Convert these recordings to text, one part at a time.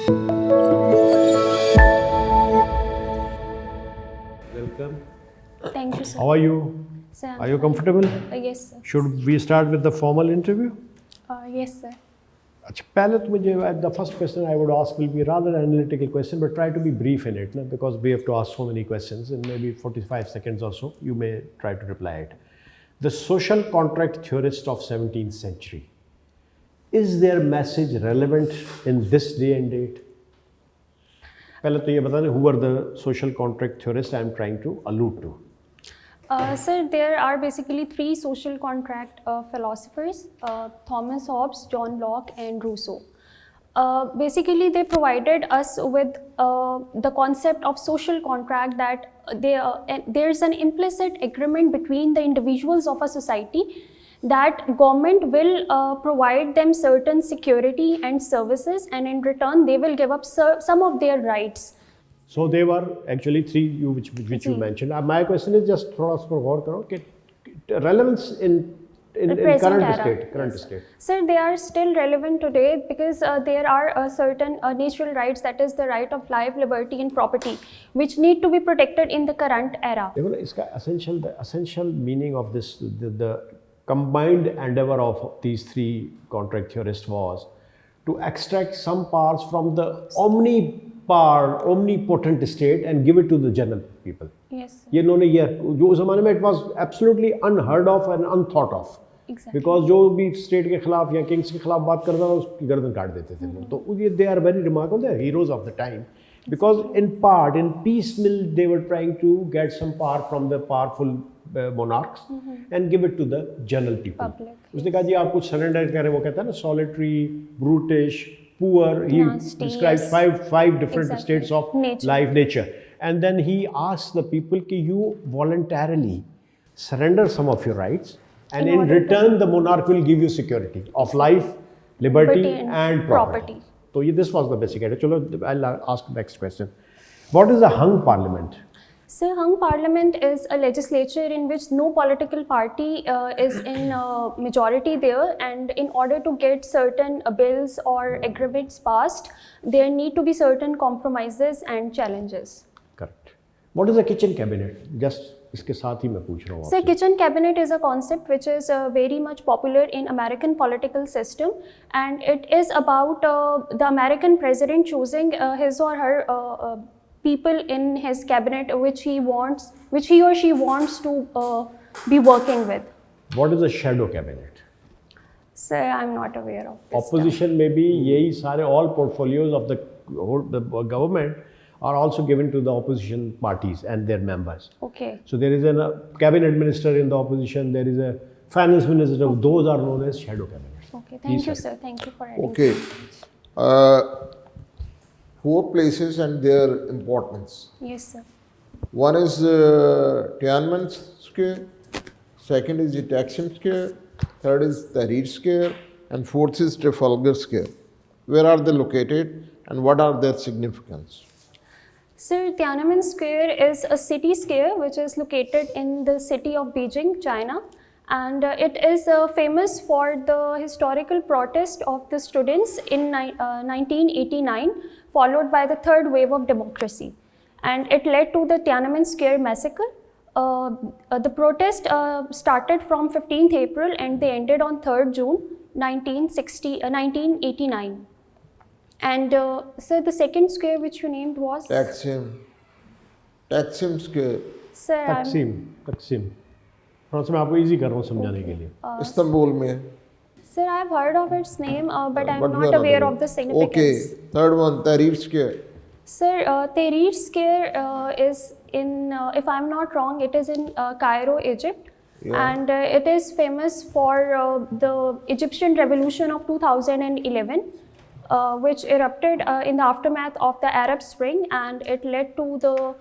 Welcome. Thank you, sir. How are you? Sir, I'm Are you fine. comfortable? Yes, sir. Should we start with the formal interview? Yes, sir. अच्छा पहले तो मुझे the first question I would ask will be rather analytical question, but try to be brief in it, because we have to ask so many questions in maybe 45 seconds or so. You may try to reply it. The social contract theorists of 17th century. Is their message relevant in this day and date? पहले तो ये बता दें, who are the social contract theorists I am trying to allude to? Sir, there are basically three social contract philosophers, Thomas Hobbes, John Locke, and Rousseau. Basically, they provided us with the concept of social contract, that there's an implicit agreement between the individuals of a society that government will provide them certain security and services, and in return they will give up some of their rights. So they were actually three which you mentioned. My question is just थोड़ा उस पर गौर करो कि relevance in current state. Sir, they are still relevant today because there are certain natural rights, that is the right of life, liberty and property, which need to be protected in the current era. देखो ना, इसका the essential meaning of this, the combined endeavor of these three contract theorists was to extract some parts from the omnipotent state and give it to the general people. Yes, sir. ये इन्होंने ये जो उस ज़माने में it was absolutely unheard of and unthought of. Exactly. Because जो भी state के खिलाफ या किंग्स के खिलाफ बात करता था उसकी गर्दन काट देते थे लोग. तो ये they are very remarkable, they are heroes of the time. Because in part, in piecemeal, they were trying to get some power from the powerful monarchs and give it to the general people. Public. उसने कहा जी आप कुछ surrender करें, वो कहता है ना solitary, brutish, poor. He Nasty, describes yes. five different Exactly. states of nature. And then he asks the people कि you voluntarily surrender some of your rights, and in return the monarch will give you security of life, liberty and property. So this was the basic idea. Chalo, I'll ask the next question. What is a hung parliament? So, hung parliament is a legislature in which no political party is in majority there, and in order to get certain bills or agreements passed, there need to be certain compromises and challenges. Correct. What is a kitchen cabinet? Just इसके साथ ही मैं पूछ रहा हूँ. So, kitchen cabinet is a concept which is very much popular in American political system, and it is about the American president choosing his or her people in his cabinet which he or she wants to be working with. What is a shadow cabinet? Sir, I'm not aware of this. Opposition में भी यही सारे all portfolios of the government are also given to the opposition parties and their members. Okay. So there is a cabinet minister in the opposition, there is a finance minister, those are known as shadow cabinets. Okay, thank you, sir. Thank you for adding. Okay. Four places and their importance. Yes, sir. One is Tiananmen Square, second is the Taksim Square, third is Tahrir Square, and fourth is Trafalgar Square. Where are they located and what are their significance? Sir, Tiananmen Square is a city square which is located in the city of Beijing, China, and it is famous for the historical protest of the students in 1989, followed by the third wave of democracy, and it led to the Tiananmen Square massacre. The protest started from 15th April and they ended on 3rd June 1989. And sir, the second square which you named was? Taksim Square. Sir, Taksim. थोड़ा सा मैं आपको easy कर रहा हूँ समझाने के लिए. Istanbul में. Sir, I have heard of its name, but I am not aware of the significance. Okay, third one, Tahrir Square. Sir, Tahrir Square is in, if I am not wrong, it is in Cairo, Egypt. Yeah. And it is famous for the Egyptian revolution of 2011, which erupted in the aftermath of the Arab Spring, and it led to the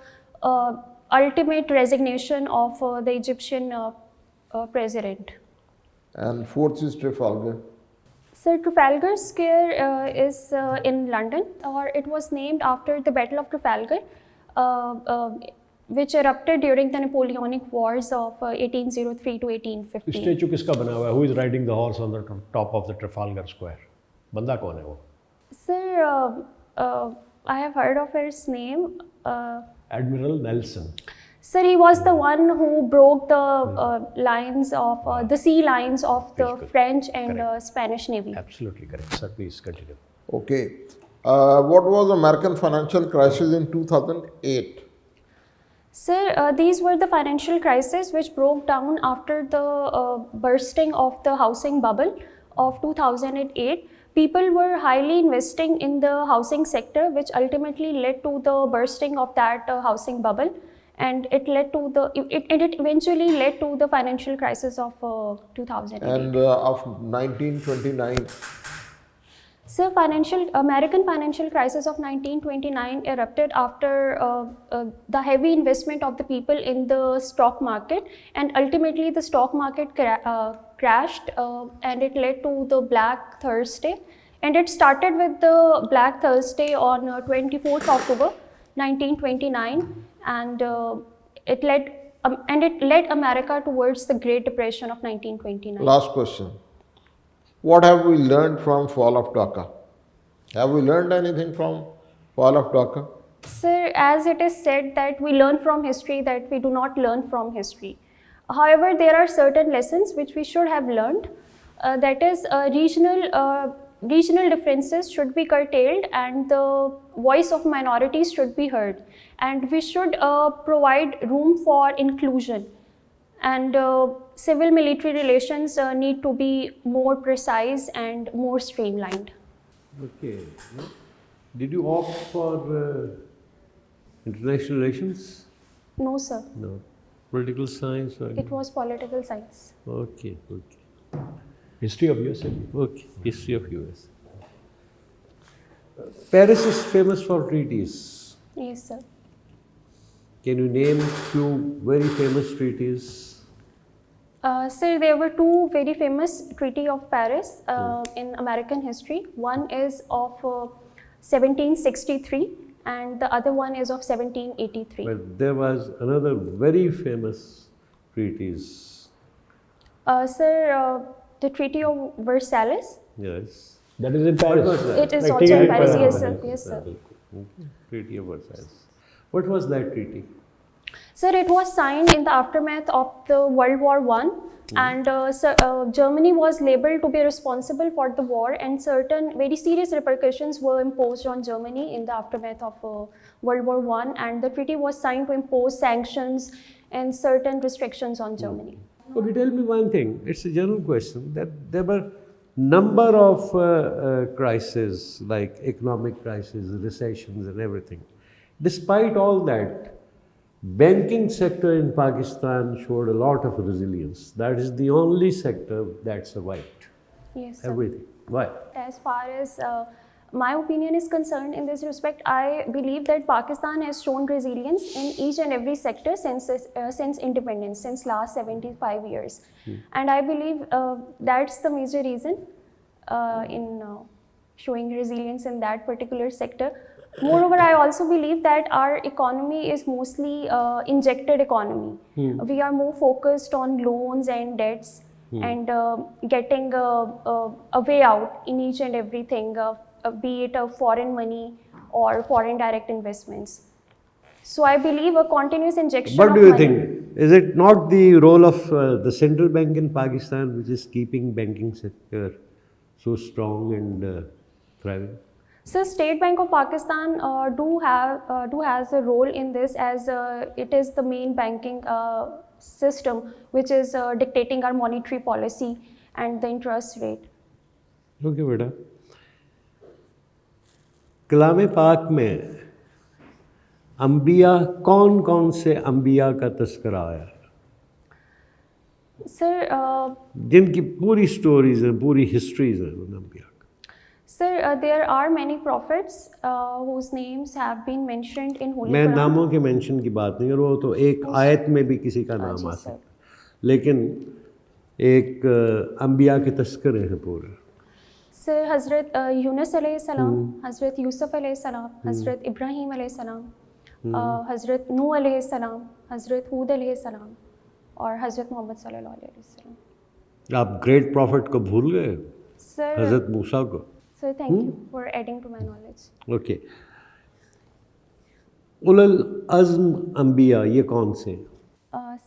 ultimate resignation of the Egyptian president. And fourth is Trafalgar. Sir, Trafalgar Square is in London, or it was named after the Battle of Trafalgar, which erupted during the Napoleonic Wars of 1803 to 1815. Statue किसका बना हुआ है? Who is riding the horse on the top of the Trafalgar Square? बंदा कौन है वो? Sir, I have heard of his name. Admiral Nelson. Sir, he was the one who broke the lines of the sea lines of the Good. French and Correct. Spanish Navy. Absolutely correct, sir. Please continue. Okay. What was the American financial crisis in 2008? Sir, these were the financial crises which broke down after the bursting of the housing bubble of 2008. People were highly investing in the housing sector, which ultimately led to the bursting of that housing bubble, and it led to it eventually led to the financial crisis of 2008. And of 1929. So, American financial crisis of 1929 erupted after the heavy investment of the people in the stock market, and ultimately the stock market crashed, and it led to the Black Thursday. And it started with the Black Thursday on 24th October 1929, and it led America towards the Great Depression of 1929. Last question. What have we learned from fall of Dhaka? Have we learned anything from fall of Dhaka? Sir, as it is said that we learn from history, that we do not learn from history. However, there are certain lessons which we should have learned. That is, regional differences should be curtailed, and the voice of minorities should be heard. And we should provide room for inclusion. And civil-military relations need to be more precise and more streamlined. Okay. Did you opt for international relations? No, sir. No. Political science? Or It was political science. Okay, okay. History of USA. Okay, history of US. Paris is famous for treaties. Yes, sir. Can you name few very famous treaties? Sir, there were two very famous Treaty of Paris in American history. One is of 1763 and the other one is of 1783. But there was another very famous treaties. Sir, the Treaty of Versailles. Yes. That is in Paris. What was that? It is Like also taking in it Paris. by- Yes, sir. Yes, sir. Okay. Treaty of Versailles. What was that treaty? Sir, it was signed in the aftermath of the World War I, and Germany was labeled to be responsible for the war, and certain very serious repercussions were imposed on Germany in the aftermath of World War I, and the treaty was signed to impose sanctions and certain restrictions on Germany. Okay, tell me one thing. It's a general question that there were number of crises like economic crisis, recessions, and everything. Despite all that, banking sector in Pakistan showed a lot of resilience. That is the only sector that survived Yes, sir. everything. Why? As far as my opinion is concerned in this respect, I believe that Pakistan has shown resilience in each and every sector since independence, since last 75 years. And I believe that's the major reason in showing resilience in that particular sector. Moreover, I also believe that our economy is mostly injected economy. We are more focused on loans and debts and getting a way out in each and everything, be it foreign money or foreign direct investments. So I believe a continuous injection What of do you money. think? Is it not the role of the central bank in Pakistan which is keeping banking sector so strong and thriving? So State Bank of Pakistan has a role in this, as it is the main banking system which is dictating our monetary policy and the interest rate. Okay, बेटा. कलाम पाक में अंबिया कौन से अंबिया का तस्करा आया है? Sir, जिनकी पूरी स्टोरीज हैं, पूरी हिस्ट्रीज हैं उन अंबिया. Sir, there are many prophets whose names have been mentioned in Holy मैं Quran. नामों के मेंशन की बात नहीं कर रहा हूँ, तो एक आयत में भी किसी का नाम जी, आ सर. सकता है, लेकिन एक अंबिया के तस्करे हैं पूरे. Sir, Hazrat Yunus alayhi salam, Hazrat Yusuf alayhi salam, Hazrat Ibrahim alayhi salam, Hazrat Nuh alayhi salam, Hazrat Hud alayhi salam, और Hazrat Muhammad sallallahu alayhi wasallam. आप ग्रेट प्रॉफिट को भूल गए, Sir, हजरत मूसा को. Sir, thank you for adding to my knowledge. Okay उलल अज़्म अंबिया ये कौन से हैं?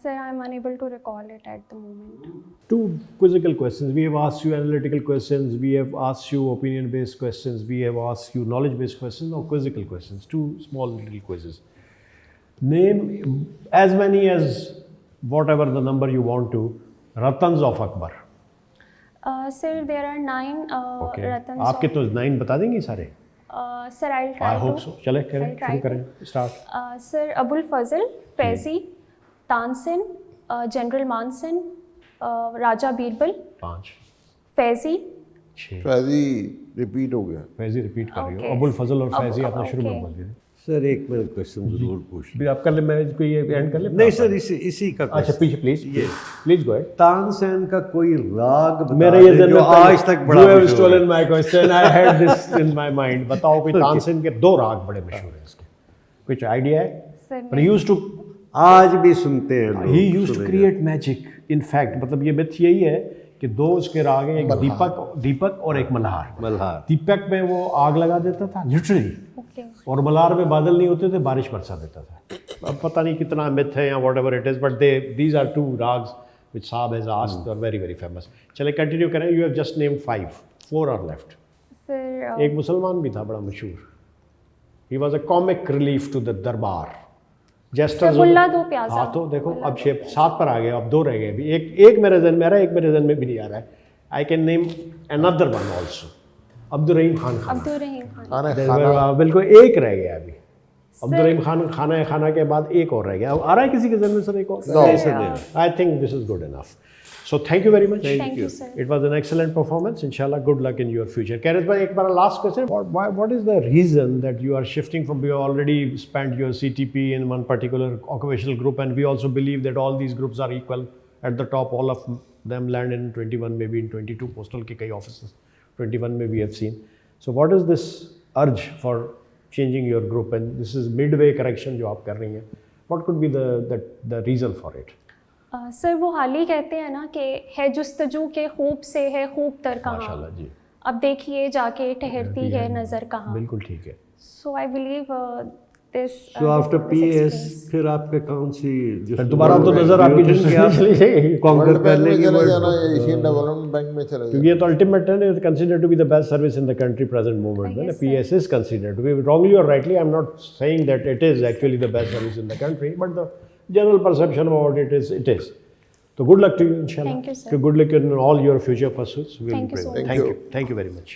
Sir, I'm unable to recall it at the moment. Two quizzical questions. We have asked you analytical questions, we have asked you opinion based questions, we have asked you knowledge based questions, or quizzical questions. Two small little quizzes. Name as many as whatever the number you want to Ratans of Akbar. Sir, there are 9 Okay. Ratans. आपके तो 9 बता देंगे सारे? Sir, I'll try I hope to. so. चले करें, I'll try शुरू to. करें, start. Sir, Abul Fazl, Faizi, Tansin, General Mansin, Raja Birbal, 5, Faizi. 6. Faizi repeat हो गया. फैजी रिपीट कर रही हो. Okay. अबुल फजल और फैजी आपने शुरू में okay. बोल दिया. सर एक मिनट क्वेश्चन ज़रूर पूछ फिर आप कर ले, मैं इसको ये एंड कर ले. नहीं सर इसी का अच्छा question। पीछे प्लीज. ये प्लीज गो अहेड. तानसेन का कोई राग बता मेरा ये दें जन्म जो आज तक बड़ा You have मशहूर है। stolen my question. I had this in my mind. बताओ कोई तानसेन के 2 राग बड़े मशहूर हैं इसके. कुछ आइडिया है? Sir, But he used to आज भी सुनते हैं लोग, he used to सुनेगा। create magic. In fact मतलब ये मिथ यही है कि 2 उसके राग हैं, एक दीपक और एक मल्हार. मल्हार दीपक में वो आग लगा देता था लिटरली, okay. और मल्हार में बादल नहीं होते थे, बारिश बरसा देता था. अब पता नहीं कितना मिथ है या whatever it is, but these are 2 ragas which साहब हैज आस्क्ड और वेरी वेरी फेमस. चले कंटिन्यू करें. You have just name 5, 4 are left. Sir, एक मुसलमान भी था बड़ा मशहूर. He was a comic relief to the darbar. Jesters. Mulla Do Pyaza. हाँ तो देखो अब शेप 7 पर आ गया, अब 2 रह गए अभी. एक मेरे जहन में आ रहा है, एक मेरे जहन में भी नहीं आ रहा है. I can name another one also. Abdul Rahim Khan. Abdul Rahim Khan. खाना बिल्कुल एक रह गया अभी. अब्दुल रहीम खान खाना के बाद एक और रह गया. अब आ रहा है किसी के जहन में सर एक और? नहीं सर नहीं। I think this is good enough. So thank you very much. Thank you, sir. It was an excellent performance. Inshallah, good luck in your future. Kairat bhai, ek baar last question. What is the reason that you are shifting from? You already spent your CTP in one particular occupational group, and we also believe that all these groups are equal. At the top, all of them land in 21, maybe in 22 postal ke kai offices. 21 may we have seen. So what is this urge for changing your group? And this is midway correction जो आप कर रही हैं. What could be the reason for it? Sir वो हाल ही कहते हैं ना कि है जुस्तजू के खूब से है खूब तर कहाँ. माशाल्लाह जी. अब देखिए जाके ठहरती है नज़र कहाँ. बिल्कुल ठीक है. So I believe this. So after PS फिर आपके कौन सी फिर दोबारा तो नजर आपकी चली जाएगी. कॉन्कर वर्ल्ड कर बैंक में लेंगे चले वर्ल्ड जाना, एशियन डेवलपमेंट बैंक में चले क्योंकि ये तो अल्टीमेट है, it considered to be the best service in the country present moment में. PS is considered to be wrongly और rightly. I am not saying that it is actually the best service in the country, but the general perception about it is. So good luck to you, inshallah. Thank you, sir. Good luck in all your future pursuits. We will Thank you pray. so much. Thank you. Thank you very much.